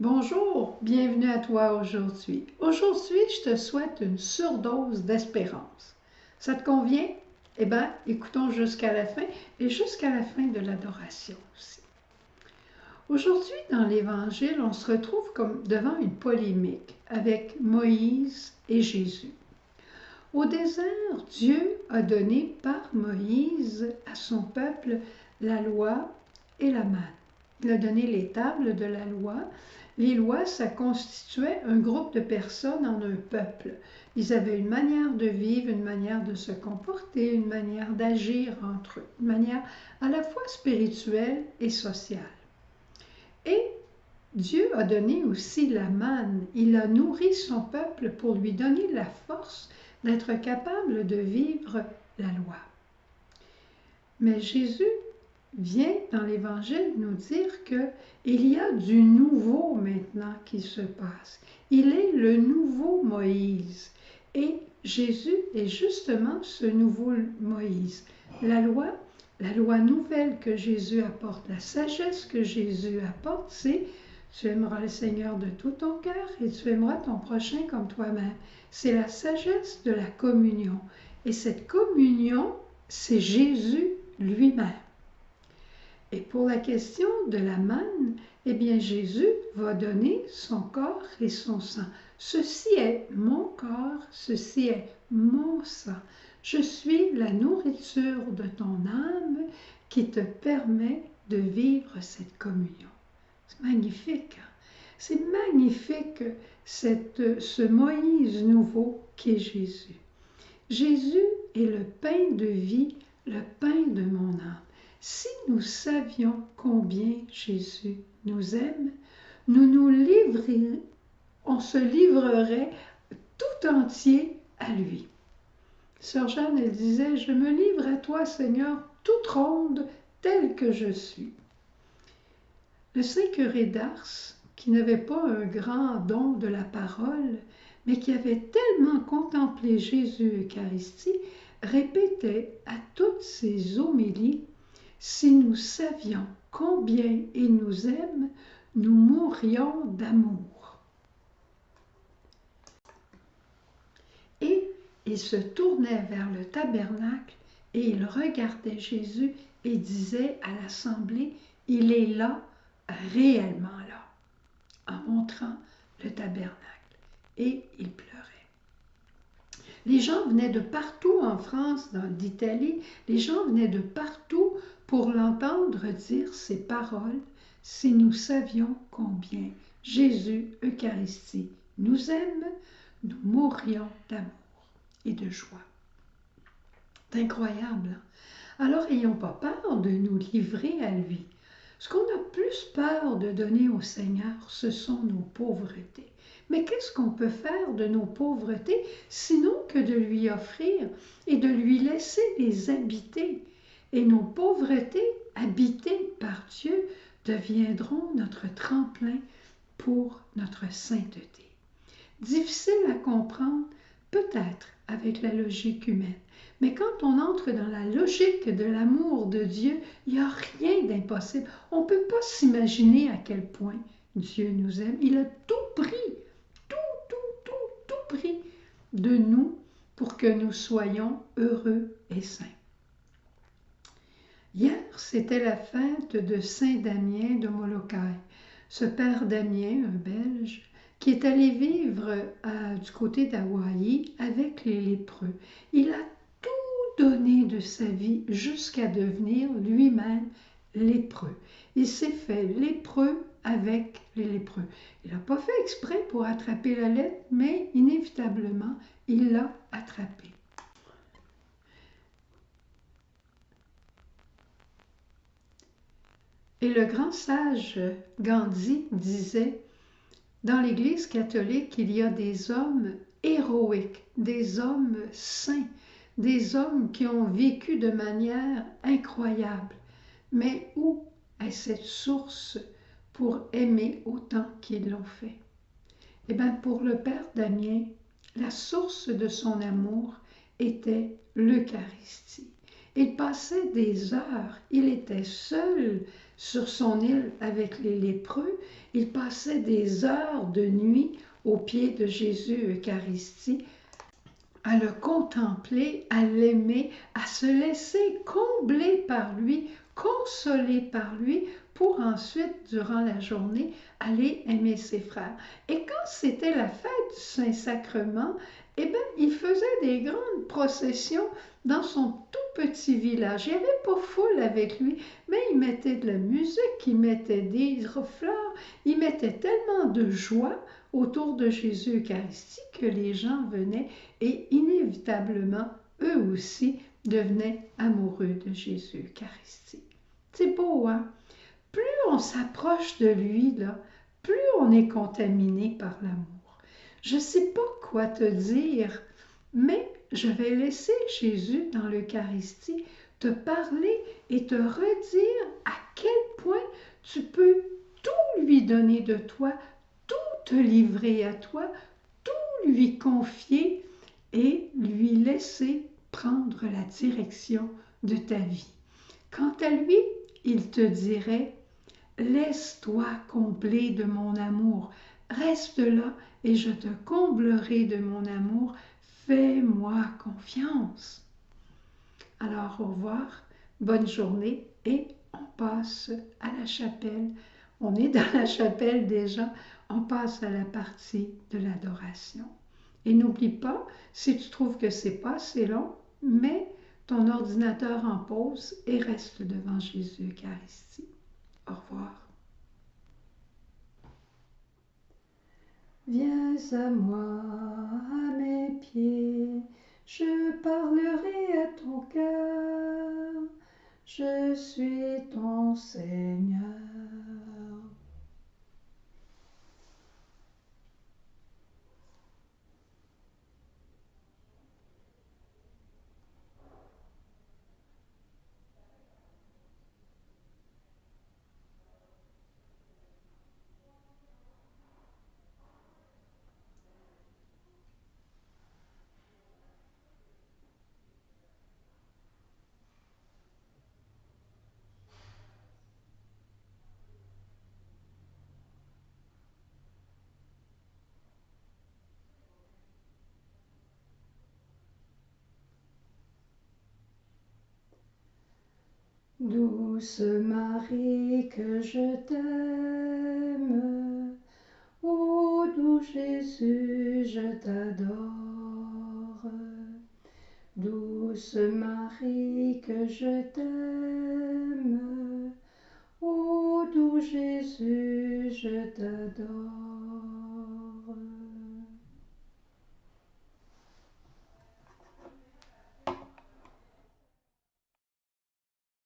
Bonjour, bienvenue à toi aujourd'hui. Aujourd'hui, je te souhaite une surdose d'espérance. Ça te convient? Eh bien, écoutons jusqu'à la fin et jusqu'à la fin de l'adoration aussi. Aujourd'hui, dans l'Évangile, on se retrouve comme devant une polémique avec Moïse et Jésus. Au désert, Dieu a donné par Moïse à son peuple la loi et la manne. Il a donné les tables de la loi. Les lois, ça constituait un groupe de personnes en un peuple. Ils avaient une manière de vivre, une manière de se comporter, une manière d'agir entre eux, une manière à la fois spirituelle et sociale. Et Dieu a donné aussi la manne. Il a nourri son peuple pour lui donner la force d'être capable de vivre la loi. Mais Jésus vient dans l'Évangile nous dire qu'il y a du nouveau maintenant qui se passe. Il est le nouveau Moïse. Et Jésus est justement ce nouveau Moïse. La loi nouvelle que Jésus apporte, la sagesse que Jésus apporte, c'est tu aimeras le Seigneur de tout ton cœur et tu aimeras ton prochain comme toi-même. C'est la sagesse de la communion. Et cette communion, c'est Jésus lui-même. Et pour la question de la manne, eh bien Jésus va donner son corps et son sang. Ceci est mon corps, ceci est mon sang. Je suis la nourriture de ton âme qui te permet de vivre cette communion. C'est magnifique. Hein? C'est magnifique ce Moïse nouveau qui est Jésus. Jésus est le pain de vie, le pain de mon âme. Si nous savions combien Jésus nous aime, on se livrerait tout entier à lui. Sœur Jeanne, elle disait, « Je me livre à toi, Seigneur, toute ronde, telle que je suis. » Le saint curé d'Ars, qui n'avait pas un grand don de la parole, mais qui avait tellement contemplé Jésus Eucharistie, répétait à toutes ses homélies, « Si nous savions combien il nous aime, nous mourrions d'amour. » Et il se tournait vers le tabernacle et il regardait Jésus et disait à l'assemblée, « Il est là, réellement là, en montrant le tabernacle. » Et il pleurait. Les gens venaient de partout en France, d'Italie, les gens venaient de partout pour l'entendre dire ces paroles, si nous savions combien Jésus, Eucharistie, nous aime, nous mourrions d'amour et de joie. C'est incroyable. Alors, n'ayons pas peur de nous livrer à lui. Ce qu'on a plus peur de donner au Seigneur, ce sont nos pauvretés. Mais qu'est-ce qu'on peut faire de nos pauvretés, sinon que de lui offrir et de lui laisser les habiter? Et nos pauvretés, habitées par Dieu, deviendront notre tremplin pour notre sainteté. Difficile à comprendre, peut-être avec la logique humaine. Mais quand on entre dans la logique de l'amour de Dieu, il n'y a rien d'impossible. On ne peut pas s'imaginer à quel point Dieu nous aime. Il a tout pris, tout pris de nous pour que nous soyons heureux et saints. Hier, c'était la fête de Saint Damien de Molokai. Ce père Damien, un Belge, qui est allé vivre du côté d'Hawaï avec les lépreux. Il a tout donné de sa vie jusqu'à devenir lui-même lépreux. Il s'est fait lépreux avec les lépreux. Il n'a pas fait exprès pour attraper la lettre, mais inévitablement, il l'a attrapée. Et le grand sage Gandhi disait, dans l'Église catholique, il y a des hommes héroïques, des hommes saints, des hommes qui ont vécu de manière incroyable. Mais où est cette source pour aimer autant qu'ils l'ont fait? Eh bien, pour le Père Damien, la source de son amour était l'Eucharistie. Il passait des heures, il était seul sur son île avec les lépreux, il passait des heures de nuit aux pieds de Jésus Eucharistie, à le contempler, à l'aimer, à se laisser combler par lui, consoler par lui, pour ensuite, durant la journée, aller aimer ses frères. Et quand c'était la fête du Saint-Sacrement, eh bien, il faisait des grandes processions dans son tout petit village. Il n'y avait pas foule avec lui, mais il mettait de la musique, il mettait des fleurs, il mettait tellement de joie autour de Jésus Eucharistie que les gens venaient et inévitablement, eux aussi, devenaient amoureux de Jésus Eucharistie. C'est beau, hein? Plus on s'approche de lui, là, plus on est contaminé par l'amour. Je ne sais pas quoi te dire, mais je vais laisser Jésus dans l'Eucharistie te parler et te redire à quel point tu peux tout lui donner de toi, tout te livrer à toi, tout lui confier et lui laisser prendre la direction de ta vie. Quant à lui, il te dirait: laisse-toi combler de mon amour, reste là et je te comblerai de mon amour, fais-moi confiance. Alors au revoir, bonne journée et on passe à la chapelle. On est dans la chapelle déjà, on passe à la partie de l'adoration. Et n'oublie pas, si tu trouves que c'est pas assez long, mets ton ordinateur en pause et reste devant Jésus Eucharistie. Au revoir. Viens à moi, à mes pieds, je parlerai à ton cœur, je suis ton Seigneur. Douce Marie, que je t'aime, ô doux Jésus, je t'adore. Douce Marie, que je t'aime, ô doux Jésus, je t'adore.